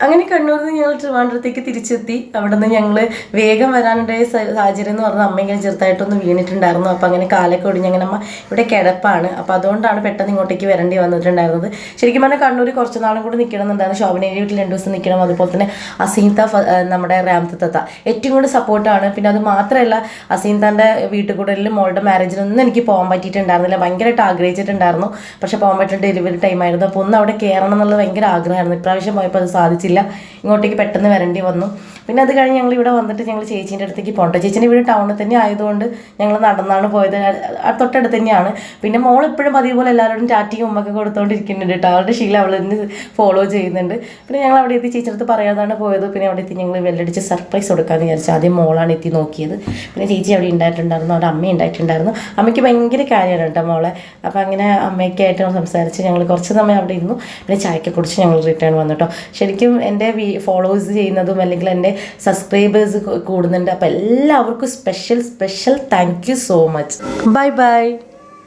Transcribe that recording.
അങ്ങനെ കണ്ണൂരിൽ നിന്ന് ഞങ്ങൾ ട്രിവാൻഡ്രത്തേക്ക് തിരിച്ചെത്തി. അവിടെ നിന്ന് ഞങ്ങൾ വേഗം വരാനുണ്ടായ സാഹചര്യം എന്ന് പറഞ്ഞാൽ അമ്മ ഇങ്ങനെ ചെറുതായിട്ടൊന്ന് വീണിട്ടുണ്ടായിരുന്നു. അപ്പോൾ അങ്ങനെ കാലൊക്കെ ഒടിഞ്ഞ് അങ്ങനെ അമ്മ ഇവിടെ കിടപ്പാണ്. അപ്പോൾ അതുകൊണ്ടാണ് പെട്ടെന്ന് ഇങ്ങോട്ടേക്ക് വരേണ്ടി വന്നിട്ടുണ്ടായിരുന്നത്. ശരിക്കും പറഞ്ഞാൽ കണ്ണൂർ കുറച്ച് നാളും കൂടി നിൽക്കണമെന്നുണ്ടായിരുന്നു. ശോഭനയുടെ വീട്ടിൽ 2 ദിവസം നിൽക്കണം. അതുപോലെ തന്നെ അസീന്ത, നമ്മുടെ റാംതത്ത ഏറ്റവും കൂടി സപ്പോർട്ടാണ്. പിന്നെ അത് മാത്രമല്ല, അസീന്താൻ്റെ വീട്ടുകൂടലിൽ മോളുടെ മാരേജിനൊന്നും എനിക്ക് പോകാൻ പറ്റിയിട്ടുണ്ടായിരുന്നില്ല. ഭയങ്കരമായിട്ട് ആഗ്രഹിച്ചിട്ടുണ്ടായിരുന്നു. പക്ഷെ പോകാൻ പറ്റുന്ന ഡെലിവറി ടൈമായിരുന്നു. അപ്പോൾ ഒന്ന് അവിടെ കയറണം എന്നുള്ളത് ഭയങ്കര ആഗ്രഹമായിരുന്നു. ഇപ്രാവശ്യം പോയപ്പോൾ അത് സാധിച്ചില്ല. ഇങ്ങോട്ടേക്ക് പെട്ടെന്ന് വരേണ്ടി വന്നു. പിന്നെ അത് കഴിഞ്ഞ് ഞങ്ങൾ ഇവിടെ വന്നിട്ട് ഞങ്ങൾ ചേച്ചീൻ്റെ അടുത്തേക്ക് പോകട്ടെ. ചേച്ചീൻ്റെ വീട് ടൗണിൽ തന്നെ ആയതുകൊണ്ട് ഞങ്ങൾ നടന്നാണ് പോയത്. തൊട്ടടുത്ത് തന്നെയാണ്. പിന്നെ മോൾ എപ്പോഴും അതേപോലെ എല്ലാവരോടും ടാറ്റിയും ഉമ്മൊക്കെ കൊടുത്തുകൊണ്ടിരിക്കുന്നുണ്ട് കേട്ടോ. അവളുടെ ശീലം അവൾ തന്നെ ഫോളോ ചെയ്യുന്നുണ്ട്. പിന്നെ ഞങ്ങൾ അവിടെ എത്തി ചേച്ചിയുടെ പറയാതാണ് പോയത്. പിന്നെ അവിടെ എത്തി ഞങ്ങൾ വെല്ലടിച്ച് സർപ്രൈസ് കൊടുക്കാമെന്ന് വിചാരിച്ചു. ആദ്യം മോളാണ് എത്തി നോക്കിയത്. പിന്നെ ചേച്ചി അവിടെ ഉണ്ടായിട്ടുണ്ടായിരുന്നു. അവിടെ അമ്മ ഉണ്ടായിട്ടുണ്ടായിരുന്നു. അമ്മയ്ക്ക് ഭയങ്കര കാര്യമാണ് കേട്ടോ മോളെ. അപ്പോൾ അങ്ങനെ അമ്മയ്ക്കായിട്ട് സംസാരിച്ച് ഞങ്ങൾ കുറച്ച് സമയം അവിടെ ഇരുന്നു. പിന്നെ ചായക്കെ കുടിച്ച് ഞങ്ങൾ റിട്ടേൺ വന്നു കേട്ടോ. ശരിക്കും എൻ്റെ ഫോളോവേഴ്സ് ചെയ്യുന്നതും അല്ലെങ്കിൽ എൻ്റെ സബ്സ്ക്രൈബേഴ്സ് കൂടുന്നുണ്ട്. അപ്പോൾ എല്ലാവർക്കും special thank you so much. Bye bye.